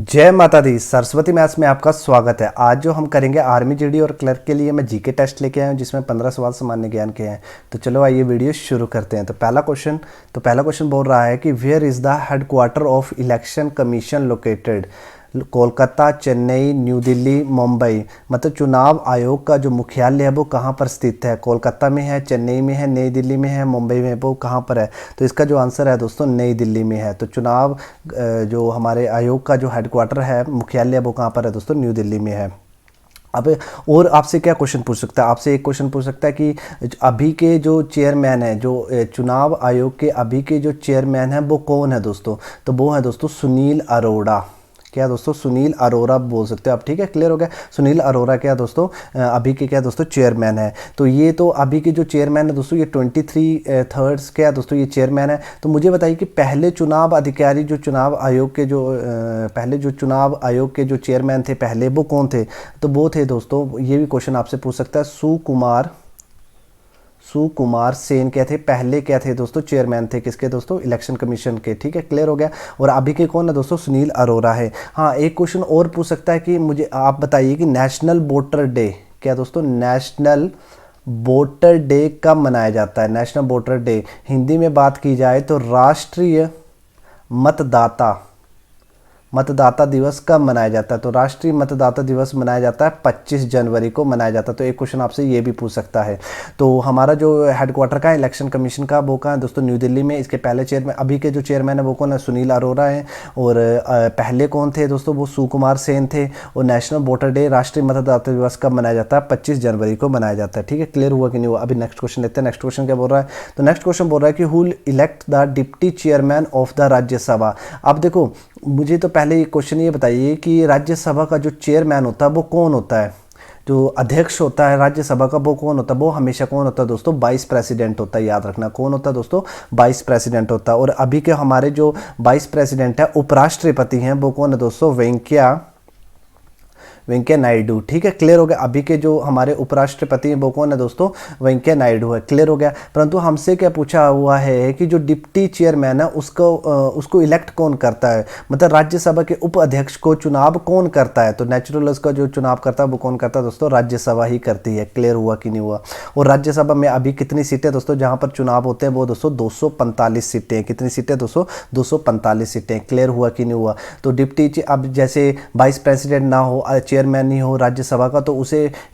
जय माता दी। सरस्वती मैथ्स में आपका स्वागत है। आज जो हम करेंगे आर्मी जीडी और क्लर्क के लिए मैं जीके टेस्ट लेके आया हूँ जिसमें 15 सवाल सामान्य ज्ञान के हैं। तो चलो आइए वीडियो शुरू करते हैं। तो पहला क्वेश्चन बोल रहा है कि where is the headquarter of election commission located. Kolkata, Chennai, New Delhi, Mumbai. मतलब चुनाव आयोग का जो मुख्यालय है वो कहाँ पर स्थित है। कोलकाता में है, चेन्नई में है, नई दिल्ली में है, मुंबई में, वो कहाँ पर है। तो इसका जो आंसर है दोस्तों नई दिल्ली में है। तो चुनाव जो हमारे आयोग का जो हेडक्वार्टर है, मुख्यालय, वो कहाँ पर है दोस्तों, न्यू दिल्ली में है। अब और आपसे क्या क्वेश्चन पूछ सकता है, आपसे एक क्वेश्चन पूछ सकता है कि अभी के जो चेयरमैन है, जो चुनाव आयोग के अभी के जो चेयरमैन है वो कौन है दोस्तों। तो वो है दोस्तों सुनील अरोड़ा। क्या दोस्तों, सुनील अरोड़ा बोल सकते हो आप। ठीक है, क्लियर हो गया। सुनील अरोड़ा क्या दोस्तों अभी के क्या दोस्तों चेयरमैन है। तो ये तो अभी के जो चेयरमैन है दोस्तों, ये 23 क्या दोस्तों ये चेयरमैन है। तो मुझे बताइए कि पहले चुनाव अधिकारी जो चुनाव आयोग के जो पहले जो चुनाव आयोग के जो चेयरमैन थे पहले, वो कौन थे। तो वो थे दोस्तों, ये भी क्वेश्चन आपसे पूछ सकता है, सुकुमार सेन क्या थे पहले, क्या थे दोस्तों चेयरमैन थे किसके दोस्तों, इलेक्शन कमीशन के। ठीक है, क्लियर हो गया। और अभी के कौन है दोस्तों, सुनील अरोड़ा है। हाँ, एक क्वेश्चन और पूछ सकता है कि मुझे आप बताइए कि नेशनल वोटर डे, क्या दोस्तों नेशनल वोटर डे कब मनाया जाता है। नेशनल वोटर डे हिंदी में बात की जाए तो राष्ट्रीय मतदाता मतदाता दिवस कब मनाया जाता है। तो राष्ट्रीय मतदाता दिवस मनाया जाता है 25 जनवरी को मनाया जाता है। तो एक क्वेश्चन आपसे ये भी पूछ सकता है। तो हमारा जो हेडक्वार्टर का इलेक्शन कमीशन का वो कहाँ है दोस्तों, न्यू दिल्ली में। इसके पहले चेयरमैन, अभी के जो चेयरमैन है वो कौन है, सुनील अरोड़ा हैं। और पहले कौन थे दोस्तों, वो सुकुमार सेन थे। और नेशनल वोटर डे, राष्ट्रीय मतदाता दिवस कब मनाया जाता है, 25 जनवरी को मनाया जाता है। ठीक है, क्लियर हुआ कि नहीं हुआ। अभी नेक्स्ट क्वेश्चन लेते हैं। नेक्स्ट क्वेश्चन क्या बोल रहा है। तो नेक्स्ट क्वेश्चन बोल रहा है कि who elect the deputy chairman of the Rajya Sabha. अब देखो, मुझे तो पहले क्वेश्चन ये बताइए कि राज्यसभा का जो चेयरमैन होता है वो कौन होता है। जो अध्यक्ष होता है राज्यसभा का वो कौन होता है, वो हमेशा कौन होता है दोस्तों, वाइस प्रेसिडेंट होता है। याद रखना कौन होता है दोस्तों, वाइस प्रेसिडेंट होता है। और अभी के हमारे जो वाइस प्रेसिडेंट है, उपराष्ट्रपति हैं, वो कौन है दोस्तों, वेंकैया नायडू। ठीक है, क्लियर हो गया। अभी के जो हमारे उपराष्ट्रपति हैं वो कौन है दोस्तों, वेंकैया नायडू है। क्लियर हो गया। परंतु हमसे क्या पूछा हुआ है कि जो डिप्टी चेयरमैन है उसको इलेक्ट कौन करता है, मतलब राज्यसभा के उप अध्यक्ष को चुनाव कौन करता है। तो नेचुरल उसका जो चुनाव करता है वो कौन करता है दोस्तों, राज्यसभा ही करती है। क्लियर हुआ कि नहीं हुआ। और राज्यसभा में अभी कितनी सीटें दोस्तों जहाँ पर चुनाव होते हैं वो दोस्तों 245 सीटें। कितनी सीटें दोस्तों, 245 सीटें। क्लियर हुआ कि नहीं हुआ। तो डिप्टी अब जैसे वाइस प्रेसिडेंट ना हो, चेयरमैन नहीं हो राज्यसभा का, तो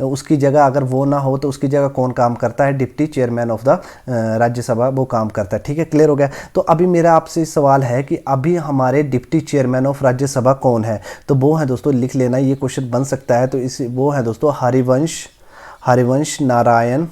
उसकी जगह अगर वो ना हो तो उसकी जगह कौन काम करता है, deputy chairman of the Rajya Sabha वो काम करता है। ठीक है, क्लियर हो गया। तो अभी मेरा आपसे सवाल है कि अभी हमारे डिप्टी चेयरमैन ऑफ राज्यसभा कौन है। तो वो है दोस्तों, लिख लेना, ये क्वेश्चन बन सकता है। तो वो है दोस्तों हरिवंश नारायण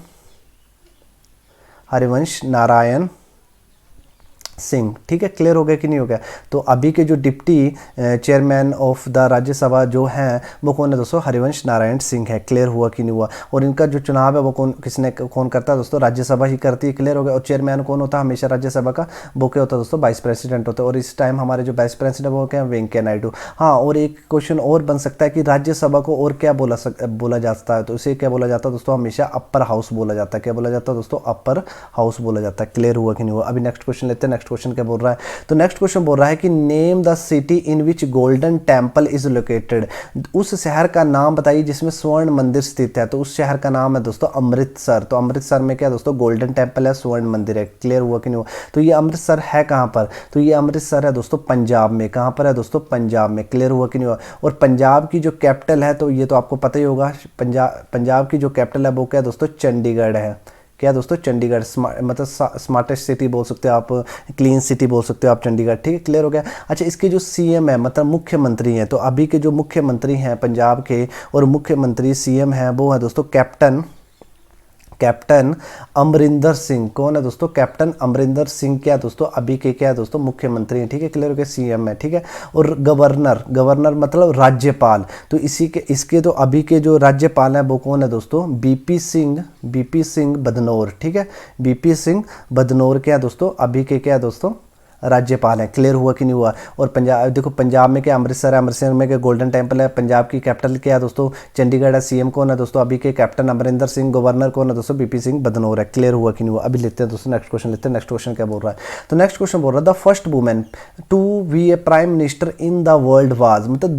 सिंह। ठीक है, क्लियर हो गया कि नहीं हो गया। तो अभी के जो deputy chairman of the Rajya Sabha जो हैं वो कौन है दोस्तों, हरिवंश नारायण सिंह है। क्लियर हुआ कि नहीं हुआ। और इनका जो चुनाव है वो कौन करता है दोस्तों, राज्यसभा ही करती है। क्लियर हो गया। और चेयरमैन कौन होता है हमेशा राज्यसभा का, वो क्या होता है दोस्तों, वाइस प्रेसिडेंट होता है। और इस टाइम हमारे जो वाइस प्रेसिडेंट वो क्या है, वेंकैया नायडू। हाँ, और एक क्वेश्चन और बन सकता है कि राज्यसभा को और क्या बोला जाता है। तो इसे क्या बोला जाता है दोस्तों, हमेशा अपर हाउस बोला जाता है। क्या बोला जाता है दोस्तों, अपर हाउस बोला जाता है। क्लियर हुआ कि नहीं हुआ। अभी नेक्स्ट क्वेश्चन लेते हैं। नेक्स्ट क्वेश्चन क्या बोल रहा है। तो नेक्स्ट क्वेश्चन बोल रहा है कि name the city in which golden temple is located. उस शहर का नाम बताइए जिसमें स्वर्ण मंदिर स्थित है। तो उस शहर का नाम है दोस्तों अमृतसर। तो अमृतसर में क्या दोस्तों, गोल्डन टेम्पल है, स्वर्ण मंदिर है। क्लियर हुआ कि नहीं हुआ। तो ये अमृतसर है कहाँ पर, तो ये अमृतसर है दोस्तों पंजाब में। कहाँ पर है दोस्तों, पंजाब में। क्लियर हुआ कि नहीं हुआ। और पंजाब की जो कैपिटल है, तो ये तो आपको पता ही होगा, पंजाब की जो कैपिटल है वो क्या दोस्तों, चंडीगढ़ है। क्या दोस्तों, चंडीगढ़। मतलब स्मार्टेस्ट सिटी बोल सकते हो आप, क्लीन सिटी बोल सकते हो आप, चंडीगढ़। ठीक है, क्लियर हो गया। अच्छा, इसके जो सीएम है, मतलब मुख्यमंत्री हैं, तो अभी के जो मुख्यमंत्री हैं पंजाब के और मुख्यमंत्री सीएम हैं वो है दोस्तों कैप्टन अमरिंदर सिंह। कौन है दोस्तों, कैप्टन अमरिंदर सिंह। क्या दोस्तों, अभी के क्या दोस्तों, मुख्यमंत्री हैं। ठीक है, क्लियर हो गया। सीएम है। ठीक है। और गवर्नर मतलब राज्यपाल। तो इसके तो अभी के जो राज्यपाल हैं वो कौन है दोस्तों, बीपी सिंह बदनौर। ठीक है, बीपी सिंह बदनौर क्या दोस्तों, अभी के क्या दोस्तों राज्यपाल हैं। क्लियर हुआ कि नहीं हुआ। और पंजाब देखो, पंजाब में क्या अमृतसर है, अमृतसर में क्या गोल्डन टेम्पल है। पंजाब की कैपिटल क्या है दोस्तों, चंडीगढ़ है। सीएम कौन है दोस्तों, अभी के कैप्टन अमरिंदर सिंह। गवर्नर कौन है दोस्तों, बीपी सिंह बदनौर है। क्लियर हुआ कि नहीं हुआ। अभी लेते हैं दोस्तों नेक्स्ट क्वेश्चन लेते हैं। नेक्स्ट क्वेश्चन क्या बोल रहा है, तो नेक्स्ट क्वेश्चन बोल रहा है the first women to be a prime minister in the world was, मतलब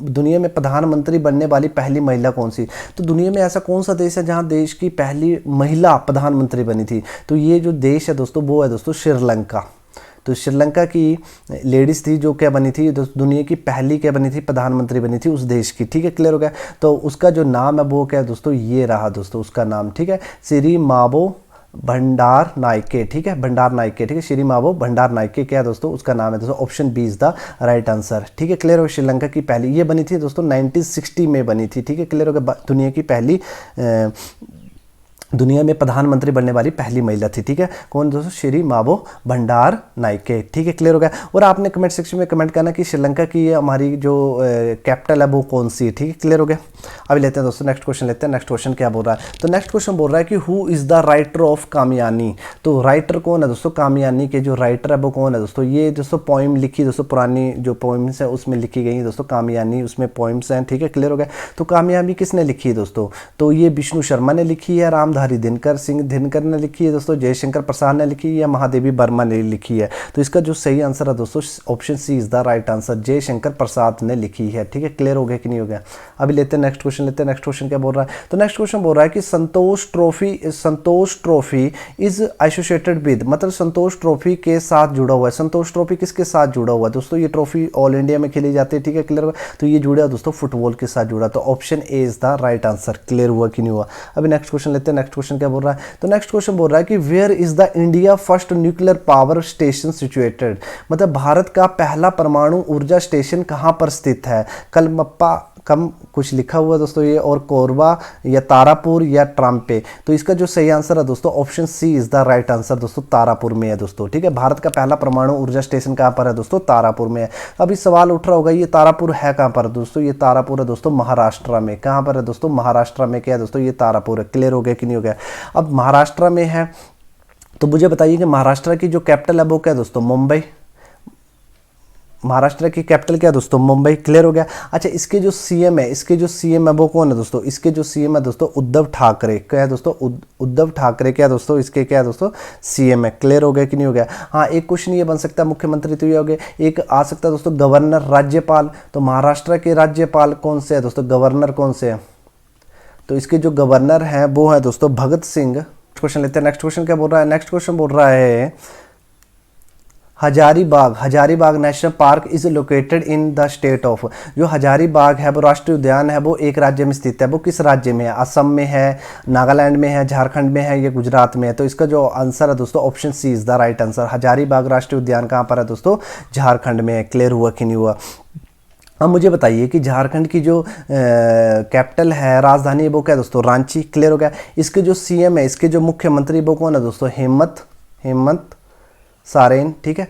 दुनिया में प्रधानमंत्री बनने वाली पहली महिला कौन सी। तो दुनिया में ऐसा कौन सा देश है जहां देश की पहली महिला प्रधानमंत्री बनी थी। तो ये जो देश है दोस्तों वो है दोस्तों श्रीलंका। तो श्रीलंका की लेडीज़ थी जो क्या बनी थी, दुनिया की पहली क्या बनी थी, प्रधानमंत्री बनी थी उस देश की। ठीक है, क्लियर हो गया। तो उसका जो नाम है वो क्या है दोस्तों, ये रहा दोस्तों उसका नाम। ठीक है, श्री मावो भंडार नायके। ठीक है, भंडार नायके। ठीक है, श्री मावो भंडार नायके क्या है दोस्तों उसका नाम है दोस्तों। Option B is the right answer. ठीक है, क्लियर हो। श्रीलंका की पहली ये बनी थी दोस्तों 1960 में बनी थी। ठीक है, क्लियर हो गया। दुनिया की पहली दुनिया में प्रधानमंत्री बनने वाली पहली महिला थी। ठीक है, कौन दोस्तों, श्री मावो भंडार नायके। ठीक है, क्लियर हो गया। और आपने कमेंट सेक्शन में कमेंट करना कि श्रीलंका की हमारी जो कैपिटल है वो कौन सी है। ठीक है, क्लियर हो गया। अभी लेते हैं दोस्तों नेक्स्ट क्वेश्चन लेते हैं। नेक्स्ट क्वेश्चन क्या बोल रहा है, तो नेक्स्ट क्वेश्चन बोल रहा है कि who is the writer of Kamayani. तो राइटर कौन है दोस्तों, कामयानी के जो राइटर है वो कौन है दोस्तों। ये दोस्तों पोइम लिखी दोस्तों, पुरानी जो पोइम्स है उसमें लिखी गई दोस्तों कामयानी, उसमें पोइम्स हैं। ठीक है, क्लियर हो गया। तो कामयानी किसने लिखी है दोस्तों, तो ये विष्णु शर्मा ने लिखी है, रामधारी दिनकर सिंह दिनकर ने लिखी है दोस्तों, जयशंकर प्रसाद ने लिखी है, या महादेवी वर्मा ने लिखी है। तो इसका जो सही आंसर है दोस्तों option C is the right answer, Jaishankar Prasad ने लिखी है। ठीक है, क्लियर हो गया कि नहीं हो गया। अभी लेते हैं नेक्स्ट क्वेश्चन लेते हैं। नेक्स्ट क्वेश्चन क्या बोल रहा है, तो नेक्स्ट क्वेश्चन बोल रहा है कि संतोष ट्रॉफी इज एसोसिएटेड विद, मतलब संतोष ट्रॉफी के साथ जुड़ा हुआ है। संतोष ट्रॉफी किसके साथ जुड़ा हुआ है दोस्तों, ये ट्रॉफी ऑल इंडिया में खेली जाती है। ठीक है, क्लियर हुआ। तो ये जुड़ा दोस्तों फुटबॉल के साथ जुड़ा, तो option A is the right answer. Clear हुआ कि नहीं हुआ। अभी नेक्स्ट क्वेश्चन लेते हैं। नेक्स्ट क्वेश्चन क्या बोल रहा है, तो नेक्स्ट क्वेश्चन बोल रहा है कि where is the India first nuclear power station situated, मतलब भारत का पहला परमाणु ऊर्जा स्टेशन कहां पर स्थित है। कलमप्पा कम कुछ लिखा हुआ है दोस्तों ये, और कोरबा या तारापुर या ट्राम्पे। तो इसका जो सही आंसर है दोस्तों option C is the right answer दोस्तों, तारापुर में है दोस्तों। ठीक है, भारत का पहला परमाणु ऊर्जा स्टेशन कहां पर है दोस्तों, तारापुर में है। अभी सवाल उठ रहा होगा ये तारापुर है कहां पर दोस्तों, ये तारापुर है दोस्तों महाराष्ट्र में। कहां पर है दोस्तों, महाराष्ट्र में। क्या है दोस्तों, ये तारापुर है। क्लियर हो गया कि नहीं हो गया। अब महाराष्ट्र में है तो मुझे बताइए कि महाराष्ट्र की जो कैपिटल है वो क्या है दोस्तों, मुंबई। महाराष्ट्र की कैपिटल क्या है दोस्तों, मुंबई। क्लियर हो गया। अच्छा, इसके जो सीएम है वो कौन है दोस्तों, इसके जो सीएम है दोस्तों उद्धव ठाकरे। क्या है दोस्तों, उद्धव ठाकरे क्या है दोस्तों, इसके क्या है दोस्तों सीएम है। क्लियर हो गया कि नहीं हो गया। हाँ, एक क्वेश्चन ये बन सकता है, मुख्यमंत्री तो ये हो गया, एक आ सकता है दोस्तों गवर्नर, राज्यपाल। तो महाराष्ट्र के राज्यपाल कौन से है दोस्तों, गवर्नर कौन से है, तो इसके जो गवर्नर हैं वो है दोस्तों भगत सिंह। क्वेश्चन लेते हैं। नेक्स्ट क्वेश्चन क्या बोल रहा है, नेक्स्ट क्वेश्चन बोल रहा है Hazaribagh national park is located in the state of, जो हजारीबाग है वो राष्ट्रीय उद्यान है वो एक राज्य में स्थित है, वो किस राज्य में है, असम में है, नागालैंड में है, झारखंड में है, या गुजरात में है। तो इसका जो आंसर है दोस्तों option C is the right answer, Hazaribagh राष्ट्रीय उद्यान कहाँ पर है दोस्तों, झारखंड में है। क्लियर हुआ कि नहीं हुआ। अब मुझे बताइए कि झारखंड की जो कैपिटल है, राजधानी है वो क्या है दोस्तों, रांची। क्लियर हो गया। इसके जो सीएम है, इसके जो मुख्यमंत्री वो कौन है दोस्तों, हेमंत सोरेन। ठीक है,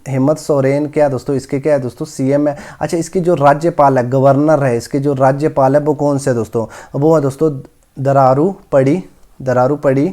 हेमंत सोरेन क्या है दोस्तों, इसके क्या है दोस्तों सीएम है। अच्छा, इसके जो राज्यपाल है, गवर्नर है, इसके जो राज्यपाल है वो कौन से है दोस्तों, वो है दोस्तों दरारुपड़ी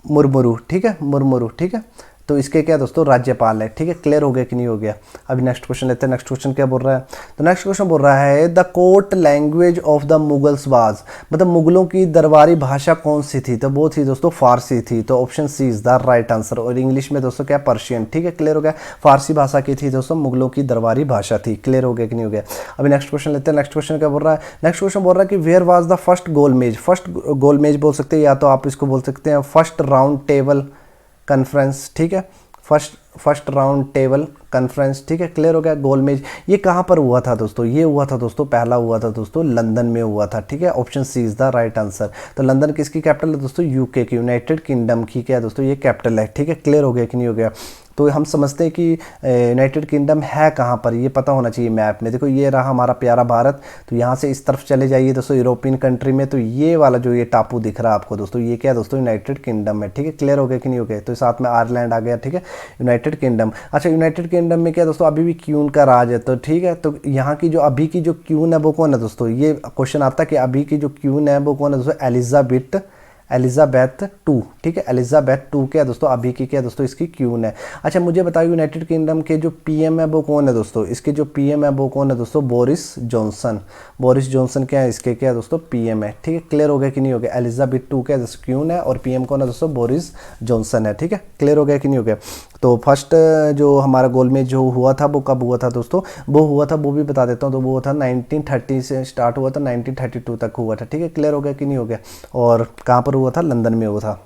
मुर्मुरू। ठीक है, मुर्मुरू। ठीक है, तो इसके क्या दोस्तों राज्यपाल है। ठीक है, क्लियर हो गया कि नहीं हो गया। अभी नेक्स्ट क्वेश्चन लेते हैं। नेक्स्ट क्वेश्चन क्या बोल रहा है, तो नेक्स्ट क्वेश्चन बोल रहा है the court language of the Mughals was, मतलब मुगलों की दरबारी भाषा कौन सी थी, तो वो थी दोस्तों फारसी थी। तो option C is the right answer. और इंग्लिश में दोस्तों क्या, पर्शियन। ठीक है, क्लियर हो गया। फारसी भाषा की थी दोस्तों, मुगलों की दरबारी भाषा थी। क्लियर हो गया कि नहीं हो गया। अभी नेक्स्ट क्वेश्चन लेते हैं। नेक्स्ट क्वेश्चन क्या बोल रहा है, नेक्स्ट क्वेश्चन बोल रहा है कि वेयर वाज द फर्स्ट गोलमेज। फर्स्ट गोलमेज बोल सकते हैं, या तो आप इसको बोल सकते हैं फर्स्ट राउंड टेबल कॉन्फ्रेंस। ठीक है, फर्स्ट राउंड टेबल कॉन्फ्रेंस। ठीक है, क्लियर हो गया। गोलमेज ये कहाँ पर हुआ था दोस्तों, ये हुआ था दोस्तों, पहला हुआ था दोस्तों लंदन में हुआ था। ठीक है, option C is the right answer. तो लंदन किसकी कैपिटल है दोस्तों, यूके की, यूनाइटेड किंगडम की क्या है दोस्तों ये कैपिटल है। ठीक है, क्लियर हो गया कि नहीं हो गया। तो हम समझते हैं कि यूनाइटेड किंगडम है कहाँ पर, ये पता होना चाहिए मैप में। देखो ये रहा हमारा प्यारा भारत, तो यहाँ से इस तरफ चले जाइए दोस्तों यूरोपियन कंट्री में, तो ये वाला जो ये टापू दिख रहा है आपको दोस्तों, ये क्या है दोस्तों यूनाइटेड किंगडम है। ठीक है, क्लियर हो गया कि नहीं हो गया। तो साथ में आयरलैंड आ गया। ठीक है, यूनाइटेड किंगडम। अच्छा, यूनाइटेड किंगडम में क्या दोस्तों अभी भी क्यून का राज है। तो ठीक है, तो यहाँ की जो अभी की जो क्यून है वो कौन है दोस्तों, ये क्वेश्चन आता है कि अभी की जो क्यून है वो कौन है दोस्तों, एलिजाबेथ टू, ठीक है, एलिजाबेथ टू क्या है दोस्तों, अभी की क्या है दोस्तों, इसकी क्वीन है। अच्छा मुझे बताओ यूनाइटेड किंगडम के जो पीएम है वो कौन है दोस्तों, इसके जो पीएम है वो कौन है दोस्तों, बोरिस जॉनसन। बोरिस जॉनसन क्या है, इसके क्या है दोस्तों, पीएम है। ठीक है, क्लियर हो गया कि नहीं हो गया, एलिजाबेथ टू क्या है दोस्तों, क्वीन है, और पीएम कौन है दोस्तों, बोरिस जॉनसन है। ठीक है, क्लियर हो गया कि नहीं हो गया। तो फर्स्ट जो हमारा गोल में जो हुआ था वो कब हुआ था दोस्तों, वो हुआ था, वो भी बता देता हूँ, तो वो था 1930 से स्टार्ट हुआ था, 1932 तक हुआ था। ठीक है, क्लियर हो गया कि नहीं हो गया। और कहाँ पर हुआ था, लंदन में हुआ था।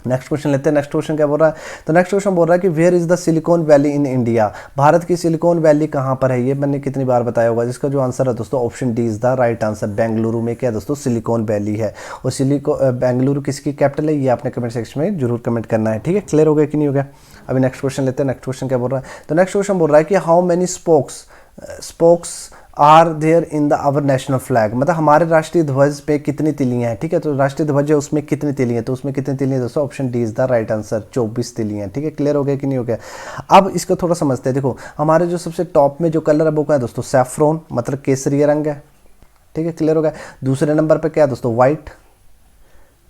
नेक्स्ट क्वेश्चन लेते हैं। नेक्स्ट क्वेश्चन क्या बोल रहा है, तो नेक्स्ट क्वेश्चन बोल रहा है कि where is the silicon valley in India, Bharat की सिलिकॉन वैली कहाँ पर है, ये मैंने कितनी बार बताया होगा। जिसका जो आंसर है दोस्तों option D is the right answer, Bengaluru में क्या है दोस्तों, सिलिकॉन वैली है। और बेंगलुरु किसकी कैपिटल है, ये आपने कमेंट सेक्शन में जरूर कमेंट करना है। ठीक है, क्लियर हो गया कि नहीं हो गया। अभी नेक्स्ट क्वेश्चन लेते हैं। नेक्स्ट क्वेश्चन क्या बोल रहा है, तो नेक्स्ट क्वेश्चन बोल रहा है कि how many spokes are there in the our national flag, मतलब हमारे राष्ट्रीय ध्वज पे कितनी तिलियां हैं। ठीक है, तो राष्ट्रीय ध्वज है उसमें कितनी तिलियां हैं, तो उसमें कितनी तिलियां हैं दोस्तों, option D is the right answer, 24 तिलियां। ठीक है, क्लियर हो गया कि नहीं हो गया। अब इसको थोड़ा समझते हैं। देखो हमारे जो सबसे टॉप में जो कलर है वो क्या है दोस्तों, सैफ्रॉन, मतलब केसरिया रंग है। ठीक है, क्लियर हो गया। दूसरे नंबर पर क्या है दोस्तों, व्हाइट।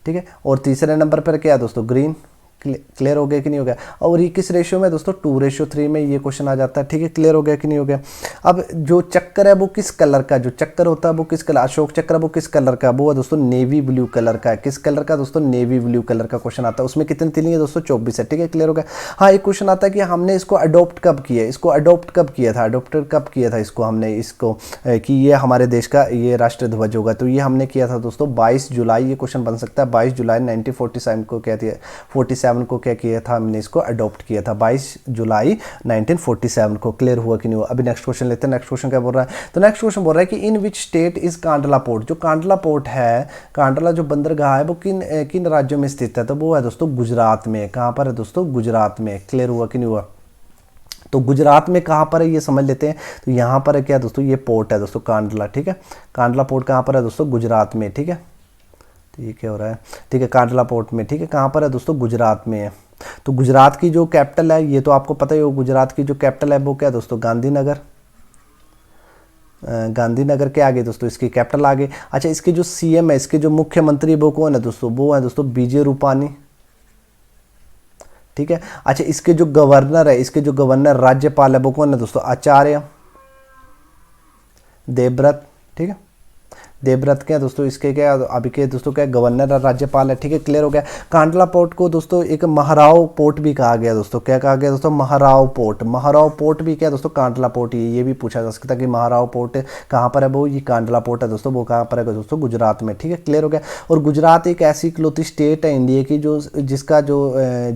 ठीक है, और तीसरे नंबर पर क्या है दोस्तों, ग्रीन। क्लियर हो गया कि नहीं हो गया। और ये किस रेशियो में दोस्तों, 2:3 में ये क्वेश्चन आ जाता है। ठीक है, क्लियर हो गया कि नहीं हो गया। अब जो चक्कर है वो किस कलर का, जो चक्कर होता है वो किस कलर, अशोक चक्र वो किस कलर का, वो है दोस्तों नेवी ब्लू कलर का है। किस कलर का दोस्तों, नेवी ब्लू कलर का क्वेश्चन आता है। उसमें कितनी तिली है दोस्तों, 24 है। ठीक है, क्लियर हो गया। हाँ, एक क्वेश्चन आता है कि हमने इसको अडोप्ट कब किया, इसको अडोप्ट कब किया था, अडोप्टेड कब किया था इसको हमने, इसको कि ये हमारे देश का ये राष्ट्रीय ध्वज होगा, तो ये हमने किया था दोस्तों 22 जुलाई। ये क्वेश्चन बन सकता है 22 जुलाई 1947 को क्या थी, 47 को क्या किया था हमने, इसको अडॉप्ट किया था 22 जुलाई 1947 को। क्लियर हुआ कि नहीं हुआ। अभी नेक्स्ट क्वेश्चन लेते हैं। नेक्स्ट क्वेश्चन क्या बोल रहा है, तो नेक्स्ट क्वेश्चन बोल रहा है कि in which state is Kandla port, जो कांडला पोर्ट है, कांडला जो बंदरगाह है वो किन किन राज्यों में स्थित है, तो वो है दोस्तों गुजरात में। कहाँ पर है दोस्तों, गुजरात में। क्लियर हुआ कि नहीं हुआ। तो गुजरात में कहाँ पर है ये समझ लेते हैं। तो यहाँ पर है क्या दोस्तों, ये पोर्ट है दोस्तों कांडला। ठीक है, कांडला पोर्ट कहाँ पर है दोस्तों, गुजरात में। ठीक है, तो ये क्या हो रहा है, ठीक है, कांडला पोर्ट में। ठीक है, कहाँ पर है दोस्तों, गुजरात में है। तो गुजरात की जो कैपिटल है, ये तो आपको पता ही हो, गुजरात की जो कैपिटल है वो क्या है दोस्तों, गांधीनगर। गांधीनगर के आगे दोस्तों इसकी कैपिटल आगे। अच्छा, इसके जो सीएम है, इसके जो मुख्यमंत्री वो कौन है दोस्तों, वो है दोस्तों विजय रूपानी। ठीक है, अच्छा, इसके जो गवर्नर है, इसके जो गवर्नर राज्यपाल है वो कौन है दोस्तों, आचार्य देवव्रत। ठीक है, देवव्रत क्या दोस्तों, इसके क्या अभी के दोस्तों क्या गवर्नर और राज्यपाल है। ठीक है, क्लियर हो गया। कांडला पोर्ट को दोस्तों एक महाराव पोर्ट भी कहा गया दोस्तों, क्या कहा गया दोस्तों, महाराव पोर्ट। महाराव पोर्ट भी क्या दोस्तों, कांडला पोर्ट ही, ये भी पूछा जा सकता है कि महाराव पोर्ट कहाँ पर है, वो ये कांडला पोर्ट है दोस्तों, वो कहाँ पर है दोस्तों, गुजरात में। ठीक है, क्लियर हो गया। और गुजरात एक ऐसी इकलौती स्टेट है इंडिया की जो जिसका जो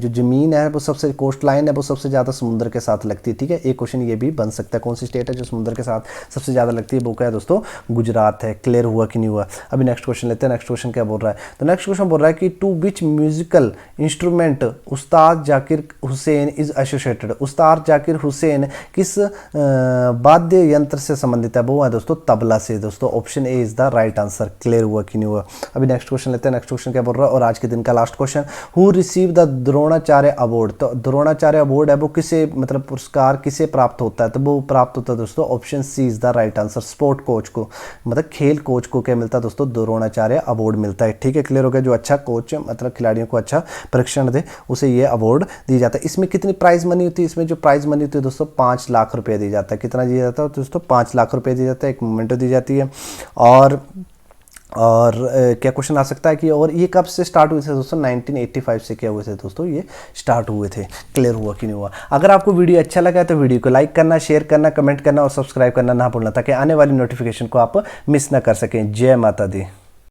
ज़मीन है वो सबसे, कोस्ट लाइन है वो सबसे ज़्यादा समुद्र के साथ लगती है। ठीक है, एक क्वेश्चन ये भी बन सकता है, कौन सी स्टेट है जो समुद्र के साथ सबसे ज़्यादा लगती है, वो क्या है दोस्तों, गुजरात है। क्लियर हुआ कि नहीं हुआ। अभी नेक्स्ट क्वेश्चन लेते हैं। नेक्स्ट क्वेश्चन क्या बोल रहा है, तो नेक्स्ट क्वेश्चन बोल रहा है कि to which musical instrument Ustad Zakir Hussain is associated, उस्ताद जाकिर हुसैन किस वाद्य यंत्र से संबंधित है, वो है दोस्तों तबला से दोस्तों, option A is the right answer. Clear हुआ कि नहीं हुआ। अभी नेक्स्ट क्वेश्चन लेते हैं। नेक्स्ट क्वेश्चन क्या बोल रहा है, और आज के दिन का last question, who receive the Dronacharya award, तो द्रोणाचार्य अवार्ड है वो किसे, मतलब पुरस्कार किसे प्राप्त होता है, तो वो प्राप्त होता है दोस्तों, option C is the right answer, sport coach को, मतलब खेल कोच को क्या मिलता है दोस्तों, द्रोणाचार्य अवार्ड मिलता है। ठीक है, क्लियर हो गया। जो अच्छा कोच मतलब खिलाड़ियों को अच्छा प्रशिक्षण दे उसे ये अवार्ड दी जाता है। इसमें कितनी प्राइज मनी होती है, इसमें जो प्राइज मनी होती है दोस्तों 5 लाख रुपए दी जाता है। कितना दिया जाता है दोस्तों, 5 लाख रुपए दिया जाता है, एक मोमेंटो दी जाती है। और क्या क्वेश्चन आ सकता है कि और ये कब से स्टार्ट हुए थे दोस्तों, 1985 से क्या हुए थे दोस्तों, ये स्टार्ट हुए थे। क्लियर हुआ कि नहीं हुआ। अगर आपको वीडियो अच्छा लगा है तो वीडियो को लाइक करना, शेयर करना, कमेंट करना और सब्सक्राइब करना ना भूलना, ताकि आने वाली नोटिफिकेशन को आप मिस ना कर सकें। जय माता दी।